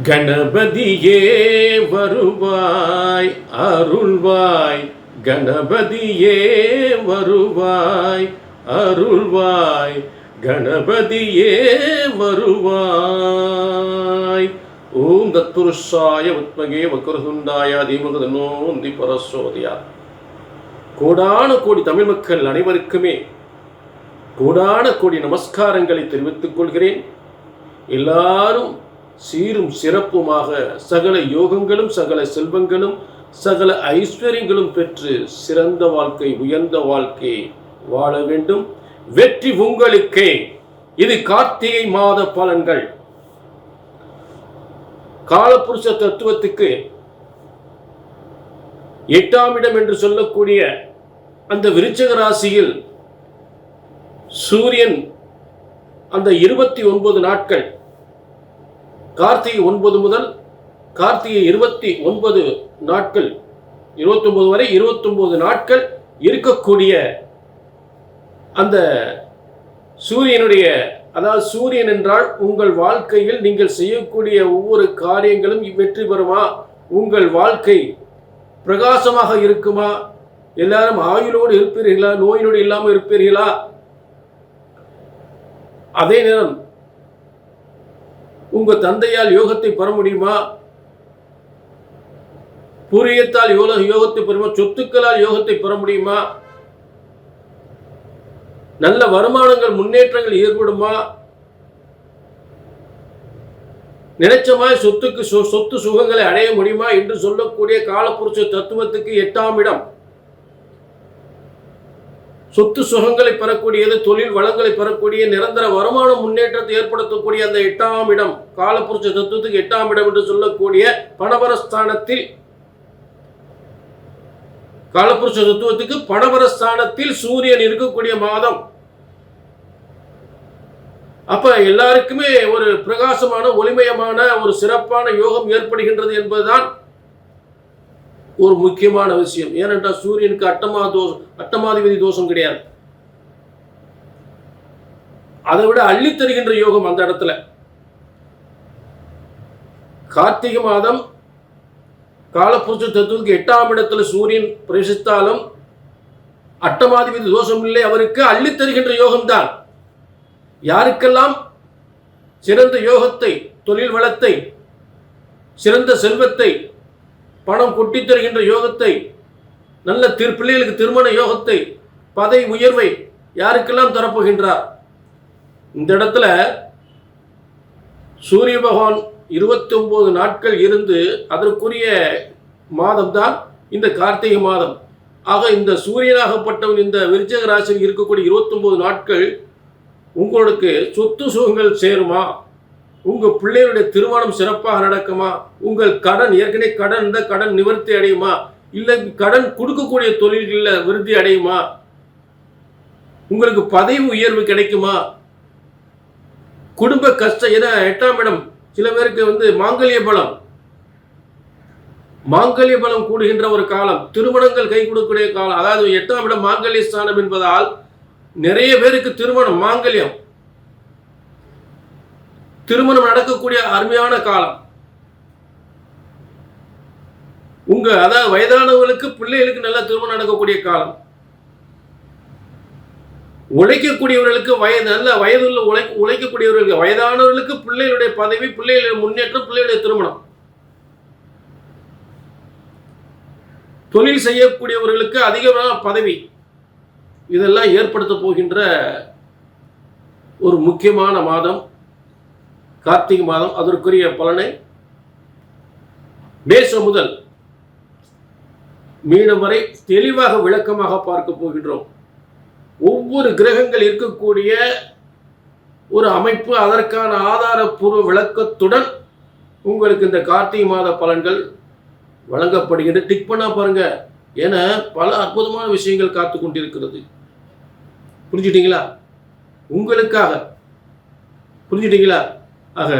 கணபதியே வருவாய் அருள்வாய், கணபதியே வருவாய் அருள்வாய், கணபதியே வருவாய். ஓம் தத்புருஷாய வித்மகே வக்ரதுண்டாய தீமஹி தன்னோ பிரசோதயாத். கோடான கோடி தமிழ் மக்கள் அனைவருக்குமே கோடான கோடி நமஸ்காரங்களை தெரிவித்துக் கொள்கிறேன். எல்லாரும் சீரும் சிறப்புமாக சகல யோகங்களும் சகல செல்வங்களும் சகல ஐஸ்வர்யங்களும் பெற்று சிறந்த வாழ்க்கை உயர்ந்த வாழ்க்கை வாழ வேண்டும். வெற்றி உங்களுக்கே. இது கார்த்திகை மாத பலன்கள். காலபுருஷ தத்துவத்துக்கு 8ஆம் இடம் என்று சொல்லக்கூடிய அந்த விருச்சிக ராசியில் சூரியன் அந்த 29 நாட்கள், கார்த்திகை 9 முதல் கார்த்திகை 29 நாட்கள், 29 வரை 29 நாட்கள் இருக்கக்கூடிய அந்த சூரியனுடைய, அதாவது சூரியன் என்றால் உங்கள் வாழ்க்கையில் நீங்கள் செய்யக்கூடிய ஒவ்வொரு காரியங்களும் வெற்றி பெறுமா? உங்கள் வாழ்க்கை பிரகாசமாக இருக்குமா? எல்லாரும் ஆயுளோடு இருப்பீர்களா? நோயினோடு இல்லாமல் இருப்பீர்களா? அதே நேரம் உங்க தந்தையால் யோகத்தை பெற முடியுமா? பூரியத்தால் யோகத்தை பெறுமா? சொத்துக்களால் யோகத்தை பெற முடியுமா? நல்ல வருமானங்கள் முன்னேற்றங்கள் ஏற்படுமா? நினைச்சமாய் சொத்து சுகங்களை அடைய முடியுமா என்று சொல்லக்கூடிய காலபுருஷ தத்துவத்துக்கு 8ஆம் இடம் சொத்து சுகங்களை பெறக்கூடியது, தொழில் வளங்களை பெறக்கூடிய, நிரந்தர வருமான முன்னேற்றத்தை ஏற்படுத்தக்கூடிய அந்த 8ஆம் இடம், காலபுருஷ தத்துவத்துக்கு 8ஆம் இடம் என்று சொல்லக்கூடிய பணபரஸ்தானத்தில், காலபுருஷ தத்துவத்துக்கு பணபரஸ்தானத்தில் சூரியன் இருக்கக்கூடிய மாதம். அப்ப எல்லாருக்குமே ஒரு பிரகாசமான ஒளிமயமான ஒரு சிறப்பான யோகம் ஏற்படுகின்றது என்பதுதான் ஒரு முக்கியமான விஷயம். ஏனென்றால் சூரியனுக்கு அட்டமாதிபதி தோஷம் கிடையாது. அதை விட அள்ளி தருகின்ற யோகம் அந்த இடத்துல. கார்த்திகை மாதம் காலபுருஷ தத்துவத்துக்கு 8ஆம் இடத்துல சூரியன் பிரவேசித்தாலும் அட்டமாதிபதி தோஷம் இல்லை, அவருக்கு அள்ளி தருகின்ற யோகம்தான். யாருக்கெல்லாம் சிறந்த யோகத்தை, தொழில் வளத்தை, சிறந்த செல்வத்தை, பணம் கொட்டி தருகின்ற யோகத்தை, நல்ல பிள்ளைகளுக்கு திருமண யோகத்தை, பதவி உயர்வை யாருக்கெல்லாம் தரப்போகின்றார்? இந்த இடத்துல சூரிய பகவான் 29 நாட்கள் இருந்து அதற்குரிய மாதம் தான் இந்த கார்த்திகை மாதம். ஆக இந்த சூரியனாகப்பட்டவன் இந்த விருச்சிக ராசியில் இருக்கக்கூடிய 29 நாட்கள் உங்களுக்கு சொத்து சுகங்கள் சேருமா? உங்க பிள்ளைகளுடைய திருமணம் சிறப்பாக நடக்குமா? உங்கள் கடன், ஏற்கனவே கடன் இந்த கடன் நிவர்த்தி அடையுமா? இல்லை கடன் கொடுக்கக்கூடிய தொழில்களில் விருத்தி அடையுமா? உங்களுக்கு பதவி உயர்வு கிடைக்குமா? குடும்ப கஷ்டம், ஏன்னா 8ஆம் இடம் சில பேருக்கு மாங்கல்ய பலம் கூடுகின்ற ஒரு காலம், திருமணங்கள் கை கொடுக்கக்கூடிய காலம். அதாவது 8ஆம் இடம் மாங்கல்ய ஸ்தானம் என்பதால் நிறைய பேருக்கு திருமணம் நடக்கக்கூடிய அருமையான காலம். அதாவது வயதானவர்களுக்கு பிள்ளைகளுக்கு நல்ல திருமணம் நடக்கக்கூடிய காலம். உழைக்கக்கூடியவர்களுக்கு நல்ல வயதுள்ள உழைக்கக்கூடியவர்களுக்கு, வயதானவர்களுக்கு பிள்ளைகளுடைய பதவி, பிள்ளைகளுடைய முன்னேற்றம், பிள்ளைகளுடைய திருமணம். தொழில் செய்யக்கூடியவர்களுக்கு அதிகமான பதவி, இதெல்லாம் ஏற்படுத்த போகின்ற ஒரு முக்கியமான மாதம் கார்த்திகை மாதம். அதற்குரிய பலனை மேஷம் முதல் மீனம் வரை தெளிவாக விளக்கமாக பார்க்க போகின்றோம். ஒவ்வொரு கிரகங்கள் இருக்கக்கூடிய ஒரு அமைப்பு, அதற்கான ஆதாரப்பூர்வ விளக்கத்துடன் உங்களுக்கு இந்த கார்த்திகை மாத பலன்கள் வழங்கப்படுகின்ற. டிக் பண்ணா பாருங்க, என பல அற்புதமான விஷயங்கள் காத்து கொண்டிருக்கிறது. புரிஞ்சுட்டீங்களா? உங்களுக்காக புரிஞ்சுட்டீங்களா? ஆக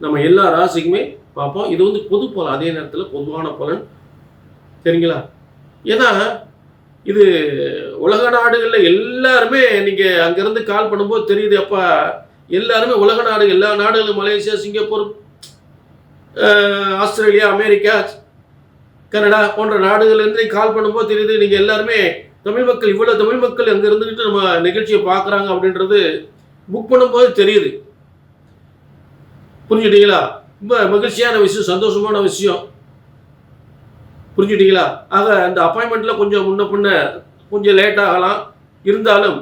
நம்ம எல்லா ராசிக்குமே பார்ப்போம். இது பொது பலன், அதே நேரத்தில் பொதுவான பலன். சரிங்களா? ஏன்னா இது உலக நாடுகளில் எல்லாருமே நீங்கள் அங்கேருந்து கால் பண்ணும்போது தெரியுது. அப்போ எல்லாருமே உலக நாடு, எல்லா நாடுகளும், Malaysia, Singapore, Australia, America, Canada போன்ற நாடுகள்லேருந்து கால் பண்ணும்போது தெரியுது நீங்கள் எல்லாருமே தமிழ் மக்கள், இவ்வளோ தமிழ் மக்கள் அங்கே இருந்துக்கிட்டு நம்ம நிகழ்ச்சியை பார்க்குறாங்க அப்படின்றது புக் பண்ணும்போது தெரியுது. புரிஞ்சுட்டீங்களா? ரொம்ப மகிழ்ச்சியான விஷயம், சந்தோஷமான விஷயம். புரிஞ்சுட்டீங்களா? ஆக அந்த அப்பாயின்மெண்ட்டில் கொஞ்சம் முன்ன பின்ன கொஞ்சம் லேட் ஆகலாம். இருந்தாலும்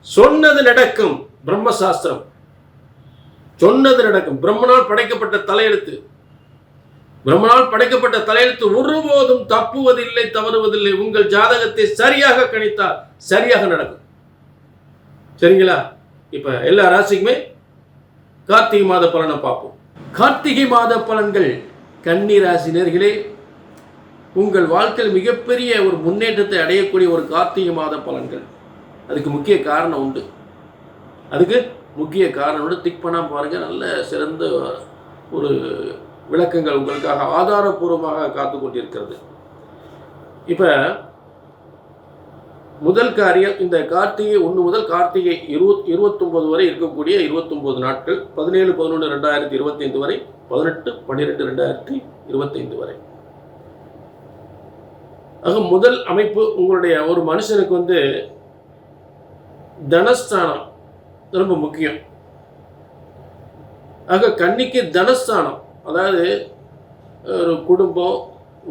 சொன்னது நடக்கும். பிரம்மசாஸ்திரம் சொன்னது நடக்கும். பிரம்மனால் படைக்கப்பட்ட தலையெழுத்து, பிரம்மனால் படைக்கப்பட்ட தலையெழுத்து ஒருபோதும் தப்புவதில்லை, தவறுவதில்லை. உங்கள் ஜாதகத்தை சரியாக கணித்தால் சரியாக நடக்கும். சரிங்களா? இப்ப எல்லா ராசிக்குமே கார்த்திகை மாத பலனை பார்ப்போம். கார்த்திகை மாத பலன்கள். கன்னி ராசினர்களே, உங்கள் வாழ்க்கையில் மிகப்பெரிய ஒரு முன்னேற்றத்தை அடையக்கூடிய ஒரு கார்த்திகை மாத பலன்கள். அதுக்கு முக்கிய காரணம் உண்டு. அதுக்கு முக்கிய காரணம் திக் பண்ணாம பாருங்க. நல்ல சிறந்த ஒரு விளக்கங்கள் உங்களுக்காக ஆதாரபூர்வமாக காத்து கொண்டிருக்கிறது. இப்ப முதல் காரியம், இந்த கார்த்திகை 1 முதல் கார்த்திகை 29 வரை இருக்கக்கூடிய 29 நாட்கள், 17-11-2025 வரை, 18-12-2025 வரை. ஆக முதல் அமைப்பு, உங்களுடைய ஒரு மனுஷனுக்கு தனஸ்தானம் ரொம்ப முக்கியம். ஆக கன்னிக்கு தனஸ்தானம், அதாவது ஒரு குடும்பம்,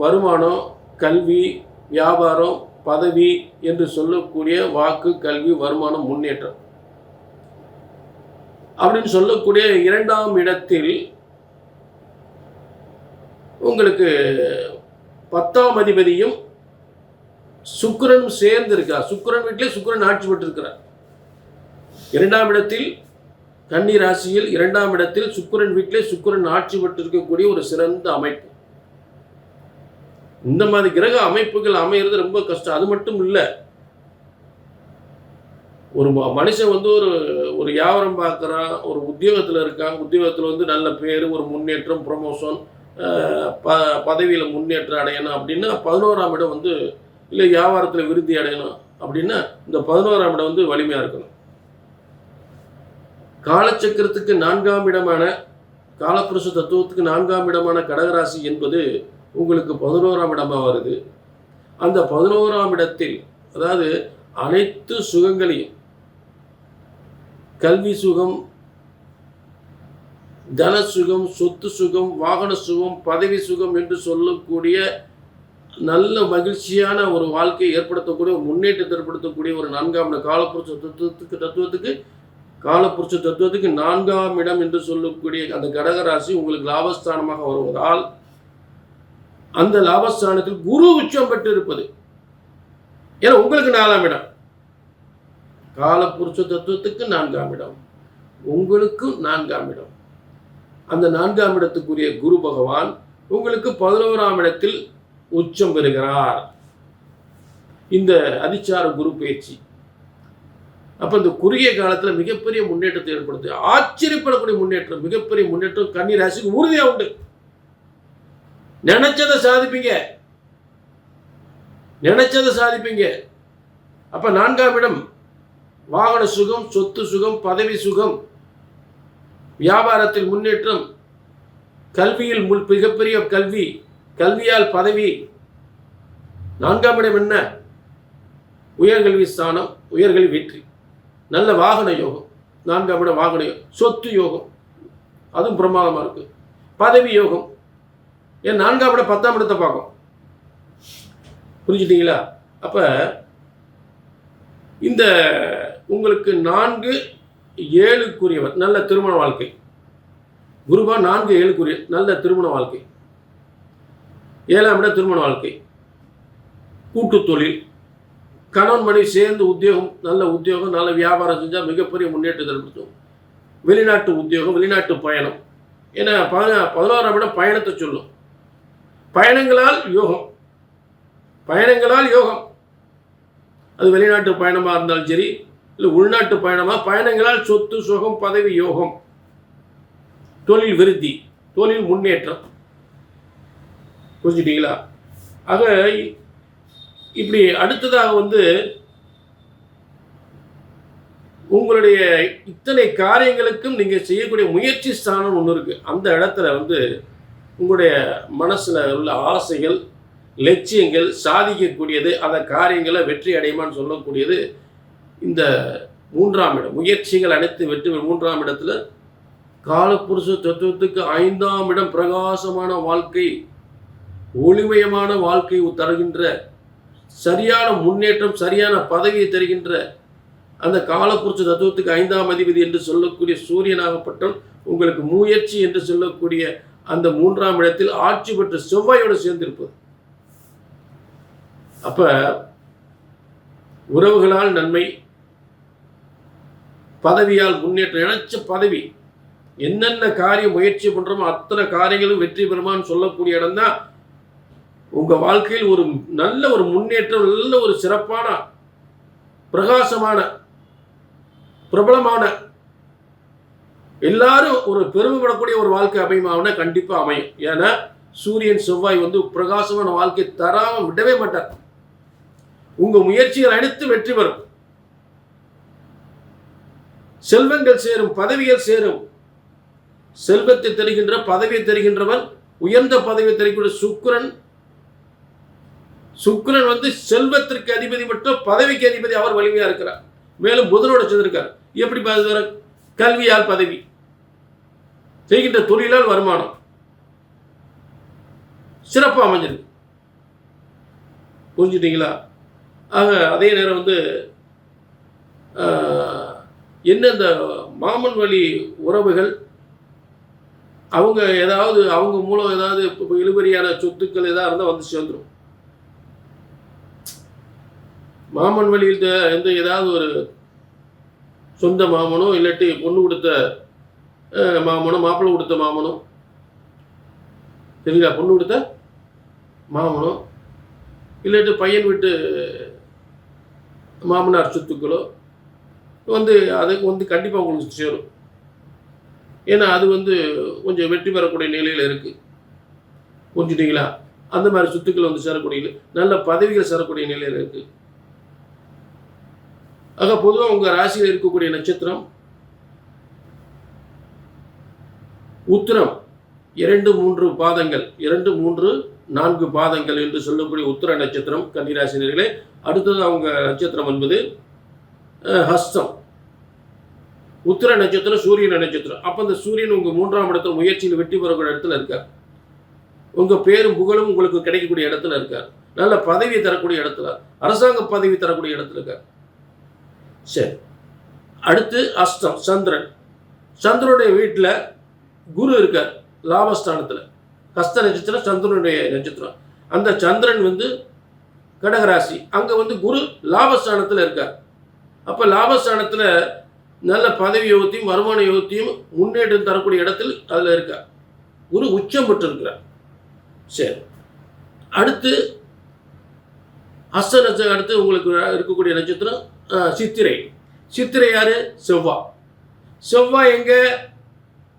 வருமானம், கல்வி, வியாபாரம், பதவி என்று சொல்லக்கூடிய வாக்கு, கல்வி, வருமானம், முன்னேற்றம் அப்படின்னு சொல்லக்கூடிய 2ஆம் இடத்தில் உங்களுக்கு 10ஆம் அதிபதியும் சுக்கிரனும் சேர்ந்து இருக்கிறார். சுக்கிரன் வீட்டிலே சுக்கிரன் ஆட்சி பெற்று இருக்கிறார். 2ஆம் இடத்தில், கன்னி ராசியில் 2ஆம் இடத்தில் சுக்கிரன் வீட்டிலே சுக்கிரன் ஆட்சி பெற்றிருக்கக்கூடிய ஒரு சிறந்த அமைப்பு. இந்த மாதிரி கிரக அமைப்புகள் அமைகிறது ரொம்ப கஷ்டம். அது மட்டும் இல்லை, ஒரு மனுஷன் ஒரு வியாபாரம் பார்க்குறான், ஒரு உத்தியோகத்தில் இருக்கான், உத்தியோகத்தில் நல்ல பேர், ஒரு முன்னேற்றம், ப்ரமோஷன், பதவியில் முன்னேற்றம் அடையணும் அப்படின்னா 11ஆம் இடம் இல்லை வியாபாரத்தில் விருத்தி அடையணும் அப்படின்னா இந்த 11ஆம் இடம் வலிமையாக இருக்கணும். காலச்சக்கரத்துக்கு 4ஆம் இடமான, காலப்புருஷ தத்துவத்துக்கு 4ஆம் இடமான கடகராசி என்பது உங்களுக்கு 11ஆம் இடமாக வருது. அந்த 11ஆம் இடத்தில், அதாவது அனைத்து சுகங்களையும், கல்வி சுகம், தன சுகம், சொத்து சுகம், வாகன சுகம், பதவி சுகம் என்று சொல்லக்கூடிய நல்ல மகிழ்ச்சியான ஒரு வாழ்க்கையை ஏற்படுத்தக்கூடிய, முன்னேற்றத்தை ஏற்படுத்தக்கூடிய ஒரு 4ஆம் இடம், காலப்புருஷ தத்துவத்துக்கு 4ஆம் இடம் என்று சொல்லக்கூடிய அந்த கடகராசி உங்களுக்கு லாபஸ்தானமாக வருவதால், அந்த லாபஸ்தானத்தில் குரு உச்சம் பெற்று இருப்பது. ஏன்னா உங்களுக்கு 4ஆம் இடம், காலப்புருஷ தத்துவத்துக்கு 4ஆம் இடம், உங்களுக்கு 4ஆம் இடம். அந்த 4ஆம் இடத்துக்குரிய குரு பகவான் உங்களுக்கு 11ஆம் இடத்தில் உச்சம் பெறுகிறார். இந்த அதிச்சார குரு பேச்சு அப்ப இந்த குறுகிய காலத்தில் மிகப்பெரிய முன்னேற்றத்தை ஏற்படுத்து, ஆச்சரியப்படக்கூடிய முன்னேற்றம், மிகப்பெரிய முன்னேற்றம் கன்னி ராசிக்கு உறுதியா உண்டு. நினைச்சதை சாதிப்பீங்க. அப்ப 4ஆம் இடம் வாகன சுகம், சொத்து சுகம், பதவி சுகம், வியாபாரத்தில் முன்னேற்றம், கல்வியில் மிகப்பெரிய கல்வி, கல்வியால் பதவி. 4ஆம் இடம் என்ன? உயர்கல்வி ஸ்தானம், உயர்கல்வி வெற்றி, நல்ல வாகன யோகம். 4ஆம் இடம் வாகன யோகம், சொத்து யோகம், அதுவும் பிரமாதமா இருக்கு. பதவி யோகம். ஏன் 4ஆம் இடம் 10ஆம் இடத்தை பார்க்கும். புரிஞ்சுட்டீங்களா? அப்ப இந்த உங்களுக்கு 4-7க்குரியவர் நல்ல திருமண வாழ்க்கை. குருவா 4-7க்குரிய நல்ல திருமண வாழ்க்கை. 7ஆம் இடம் திருமண வாழ்க்கை, கூட்டு தொழில், கணவன் மனைவி சேர்ந்து உத்தியோகம், நல்ல உத்தியோகம், நல்ல வியாபாரம் செஞ்சால் மிகப்பெரிய முன்னேற்றத்தை ஏற்படுத்தும். வெளிநாட்டு உத்தியோகம், வெளிநாட்டு பயணம். ஏன்னா 11ஆம் இடம் பயணத்தை சொல்லும். பயணங்களால் யோகம். அது வெளிநாட்டு பயணமாக இருந்தாலும் சரி, இல்லை உள்நாட்டு பயணமாக, பயணங்களால் சொத்து சுகம், பதவி யோகம், தொழில் விருத்தி, தொழில் முன்னேற்றம். புரிஞ்சுட்டீங்களா? ஆக இப்படி அடுத்ததாக உங்களுடைய இத்தனை காரியங்களுக்கும் நீங்கள் செய்யக்கூடிய முயற்சி ஸ்தானம் ஒன்று இருக்குது. அந்த இடத்துல வந்து உங்களுடைய மனசில் உள்ள ஆசைகள், லட்சியங்கள், சாதிக்கக்கூடியது, அந்த காரியங்களை வெற்றி அடையுமான்னு சொல்லக்கூடியது இந்த 3ஆம் இடம். முயற்சிகள் அனைத்து வெற்றி 3ஆம் இடத்துல காலப்புருஷ தத்துவத்துக்கு 5ஆம் இடம் பிரகாசமான வாழ்க்கை, ஒளிமயமான வாழ்க்கை தருகின்ற, சரியான முன்னேற்றம், சரியான பதவியை தருகின்ற அந்த காலப்புருஷ தத்துவத்துக்கு 5ஆம் அதிபதி என்று சொல்லக்கூடிய சூரியனாகப்பட்டவன் உங்களுக்கு முயற்சி என்று சொல்லக்கூடிய அந்த 3ஆம் இடத்தில் ஆட்சி பெற்ற செவ்வாயோடு சேர்ந்திருப்பது. அப்ப உறவுகளால் நன்மை, பதவியால் முன்னேற்றம், நினைச்ச பதவி, என்னென்ன காரியம் முயற்சி பண்றோமோ அத்தனை காரியங்களும் வெற்றி பெறுமான்னு சொல்லக்கூடிய இடம் தான் உங்க வாழ்க்கையில் ஒரு நல்ல ஒரு முன்னேற்றம், நல்ல ஒரு சிறப்பான, பிரகாசமான, பிரபலமான, எல்லாரும் ஒரு பெருமைப்படக்கூடிய ஒரு வாழ்க்கை அமையுமாவன கண்டிப்பா அமையும். ஏன்னா சூரியன் செவ்வாய் வந்து பிரகாசமான வாழ்க்கை தராம விடவே மாட்டார். உங்க முயற்சிகள் அனைத்து வெற்றி பெறும், செல்வங்கள் சேரும், பதவிகள் சேரும். செல்வத்தை தருகின்ற, பதவியை தருகின்றவன், உயர்ந்த பதவியை தருகின்ற சுக்கிரன். சுக்கிரன் வந்து செல்வத்திற்கு அதிபதி மட்டும், பதவிக்கு அதிபதி அவர் வலிமையா இருக்கிறார். மேலும் புதனோட சேர்ந்திருக்கார். எப்படி கல்வியால் பதவி, செய்கின்ற தொழிலால் வருமானம் சிறப்பு அமைஞ்சிருக்கு. புரிஞ்சுட்டீங்களா? ஆக அதே நேரம் வந்து என்ன இந்த மாமன் வழி உறவுகள், அவங்க ஏதாவது அவங்க மூலம் ஏதாவது இழுபறியான சொத்துக்கள் ஏதாவது இருந்தால் வந்து சேர்ந்துடும். மாமன் வழியில் எந்த ஏதாவது ஒரு சொந்த மாமனோ, இல்லாட்டி பொண்ணு கொடுத்த மாமனோ, மாப்பிள்ளை கொடுத்த மாமனோ, சரிங்களா, பொண்ணு கொடுத்த மாமனோ, இல்லாட்டி பையன் வீட்டு மாமனார் சொத்துக்களோ வந்து அதுக்கு வந்து கண்டிப்பாக உங்களுக்கு சேரும். ஏன்னா அது வந்து கொஞ்சம் வெற்றி பெறக்கூடிய நிலையில் இருக்குது. புரிஞ்சுட்டீங்களா? அந்த மாதிரி சொத்துக்கள் வந்து சேரக்கூடிய, நல்ல பதவிகள் சேரக்கூடிய நிலையில் இருக்குது. ஆக பொதுவாக உங்கள் ராசியில் இருக்கக்கூடிய நட்சத்திரம் உத்திரம் 2, 3 பாதங்கள், 2, 3, 4 பாதங்கள் என்று சொல்லக்கூடிய உத்திர நட்சத்திரம் கன்னிராசினர்களே. அடுத்தது அவங்க நட்சத்திரம் என்பது ஹஸ்தம். உத்திர நட்சத்திரம் சூரியன் நட்சத்திரம். அப்போ இந்த சூரியன் உங்கள் 3ஆம் இடத்துல முயற்சியில் வெற்றி பெறக்கூடிய இடத்துல இருக்கார். உங்கள் பேரும் புகழும் உங்களுக்கு கிடைக்கக்கூடிய இடத்துல இருக்கார். நல்ல பதவி தரக்கூடிய இடத்துல, அரசாங்க பதவி தரக்கூடிய இடத்துல இருக்கார். சரி, அடுத்து அஷ்டம் சந்திரன். சந்திரனுடைய வீட்டில் குரு இருக்கார், லாபஸ்தானத்தில். ஹஸ்த நட்சத்திரம் சந்திரனுடைய நட்சத்திரம். அந்த சந்திரன் வந்து கடகராசி, அங்கே வந்து குரு லாபஸ்தானத்தில் இருக்கார். அப்போ லாபஸ்தானத்தில் நல்ல பதவி யோகத்தையும் வருமான யோகத்தையும் முன்னேற்றம் தரக்கூடிய இடத்தில் அதில் இருக்கார். குரு உச்சம் பெற்று இருக்கிறார். சரி, அடுத்து ஹஸ்த நட்சத்திரம். அடுத்து உங்களுக்கு இருக்கக்கூடிய நட்சத்திரம் சித்திரை. சித்திரை யாரு? செவ்வாய். செவ்வாய் எங்க?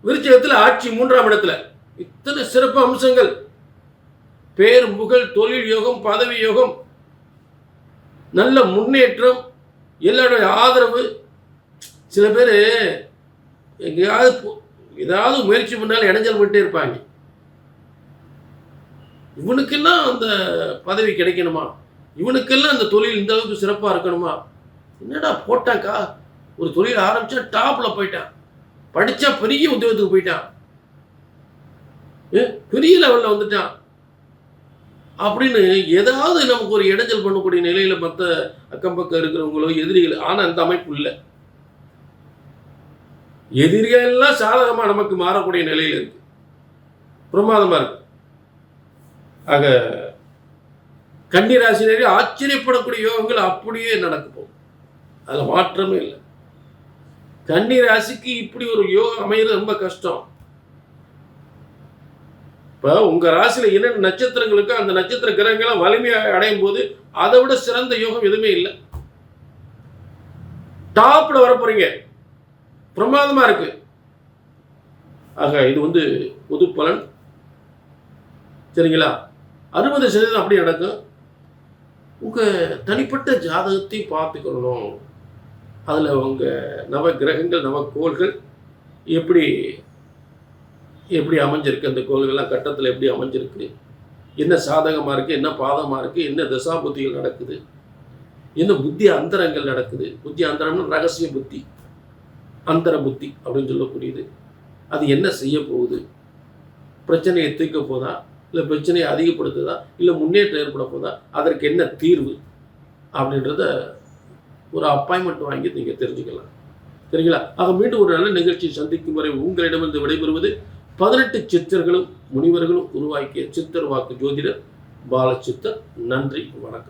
விருச்சிகத்தில் ஆட்சி, 3ஆம் இடத்துல. இத்தனை சிறப்பு அம்சங்கள், பேர் புகழ், தொழில் யோகம், பதவி யோகம், நல்ல முன்னேற்றம், எல்லாருடைய ஆதரவு. சில பேர் எங்கேயாவது ஏதாவது முயற்சி பண்ணாலும் இடைஞ்சல் பண்ணிட்டே இருப்பாங்க. இவனுக்கெல்லாம் அந்த பதவி கிடைக்கணுமா, இவனுக்கெல்லாம் அந்த தொழில் இந்த அளவுக்கு சிறப்பாக இருக்கணுமா, என்னடா போட்டாக்கா ஒரு தொழில் ஆரம்பிச்சா டாப்பில் போயிட்டான், படித்தா பெரிய உத்தியோகத்துக்கு போயிட்டான், பெரிய லெவலில் வந்துட்டான் அப்படின்னு ஏதாவது நமக்கு ஒரு இடைஞ்சல் பண்ணக்கூடிய நிலையில் மற்ற அக்கம் பக்கம் இருக்கிறவங்களோ எதிரிகள். ஆனால் அந்த அமைப்பு இல்லை. எதிரிகள் எல்லாம் சாதகமாக நமக்கு மாறக்கூடிய நிலையில் இருக்கு, பிரமாதமாக இருக்கு. ஆக கன்னிராசினரே ஆச்சரியப்படக்கூடிய யோகங்கள் அப்படியே நடக்க போகும், அதில் மாற்றமே இல்லை. கன்னிராசிக்கு இப்படி ஒரு யோகம் அமைகிறது ரொம்ப கஷ்டம். இப்போ உங்கள் ராசியில் என்னென்ன நட்சத்திரங்களுக்கு அந்த நட்சத்திர கிரகங்களை வலிமையாக அடையும் போது அதை விட சிறந்த யோகம் எதுவுமே இல்லை. டாப்ல வர போறீங்க, பிரமாதமா இருக்கு. ஆக இது வந்து பொது பலன், சரிங்களா? 60% அப்படி நடக்கும். உங்க தனிப்பட்ட ஜாதகத்தை பார்த்துக்கணும். அதில் உங்கள் நவ கிரகங்கள் நவக்கோள்கள் எப்படி எப்படி அமைஞ்சிருக்கு, அந்த கோள்கள்லாம் கட்டத்தில் எப்படி அமைஞ்சிருக்கு, என்ன சாதகமாக இருக்குது, என்ன பாதகமாக இருக்குது, என்ன தசாபுத்திகள் நடக்குது, என்ன புத்தி அந்தரங்கள் நடக்குது. புத்தி அந்தரம்னு ரகசிய புத்தி, அந்தர புத்தி அப்படின்னு சொல்லக்கூடியது. அது என்ன செய்ய போகுது, பிரச்சனையை தீர்க்க போதா, இல்லை பிரச்சனையை அதிகப்படுத்துதா, இல்லை முன்னேற்றம் ஏற்பட போதா, அதற்கு என்ன தீர்வு அப்படின்றத ஒரு அப்பாயின்மெண்ட் வாங்கி நீங்கள் தெரிஞ்சுக்கலாம். சரிங்களா? ஆக மீண்டும் ஒரு நல்ல நிகழ்ச்சி சந்திக்கும் வரை உங்களிடமிருந்து விடைபெறுவது 18 சித்தர்களும் முனிவர்களும் உருவாக்கிய சித்தர் வாக்கு ஜோதிடர் பாலச்சித்தர். நன்றி, வணக்கம்.